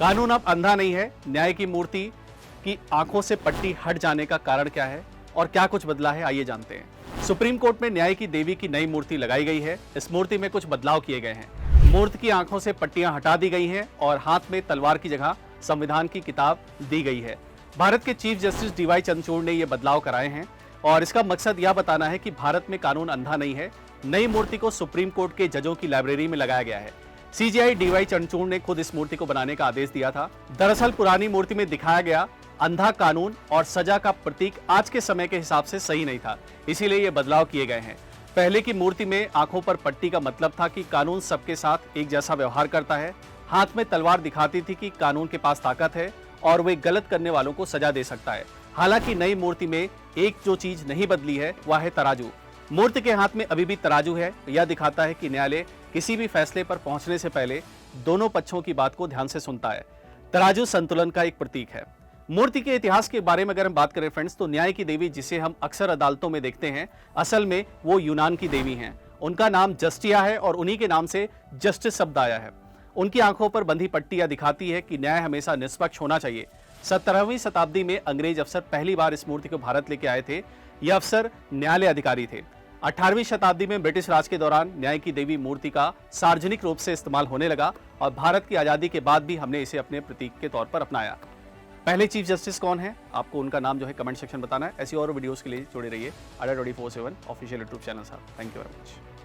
कानून अब अंधा नहीं है। न्याय की मूर्ति की आंखों से पट्टी हट जाने का कारण क्या है और क्या कुछ बदला है, आइए जानते हैं। सुप्रीम कोर्ट में न्याय की देवी की नई मूर्ति लगाई गई है। इस मूर्ति में कुछ बदलाव किए गए हैं। मूर्ति की आंखों से पट्टियां हटा दी गई हैं और हाथ में तलवार की जगह संविधान की किताब दी गई है। भारत के चीफ जस्टिस डीवाई चंद्रचूड़ ने ये बदलाव कराए हैं और इसका मकसद यह बताना है कि भारत में कानून अंधा नहीं है। नई मूर्ति को सुप्रीम कोर्ट के जजों की लाइब्रेरी में लगाया गया है। सीजेआई डीवाई चंद्रचूड़ ने खुद इस मूर्ति को बनाने का आदेश दिया था। दरअसल पुरानी मूर्ति में दिखाया गया अंधा कानून और सजा का प्रतीक आज के समय के हिसाब से सही नहीं था, इसीलिए ये बदलाव किए गए हैं। पहले की मूर्ति में आंखों पर पट्टी का मतलब था कि कानून सबके साथ एक जैसा व्यवहार करता है। हाथ में तलवार दिखाती थी कि कानून के पास ताकत है और वे गलत करने वालों को सजा दे सकता है। हालांकि नई मूर्ति में एक जो चीज नहीं बदली है वह है तराजू। मूर्ति के हाथ में अभी भी तराजू है। यह दिखाता है कि न्यायालय किसी भी फैसले पर पहुंचने से पहले दोनों पक्षों की बात को ध्यान से सुनता है। तराजू संतुलन का एक प्रतीक है। मूर्ति के इतिहास के बारे में अगर हम बात करें फ्रेंड्स, तो न्याय की देवी जिसे हम अक्सर अदालतों में देखते हैं, असल में वो यूनान की देवी हैं। उनका नाम जस्टिया है और उन्हीं के नाम से जस्टिस शब्द आया है। उनकी आंखों पर बंधी पट्टियां दिखाती है कि न्याय हमेशा निष्पक्ष होना चाहिए। 17वीं शताब्दी में अंग्रेज अफसर पहली बार इस मूर्ति को भारत लेके आए थे। यह अफसर न्यायालय अधिकारी थे। 18वीं शताब्दी में ब्रिटिश राज के दौरान न्याय की देवी मूर्ति का सार्वजनिक रूप से इस्तेमाल होने लगा और भारत की आजादी के बाद भी हमने इसे अपने प्रतीक के तौर पर अपनाया। पहले चीफ जस्टिस कौन है, आपको उनका नाम जो है कमेंट सेक्शन बताना है। ऐसी और वीडियोस के लिए जुड़े रहिए अड्डा 24/7 ऑफिशियल यूट्यूब चैनल साथ। Thank you very much.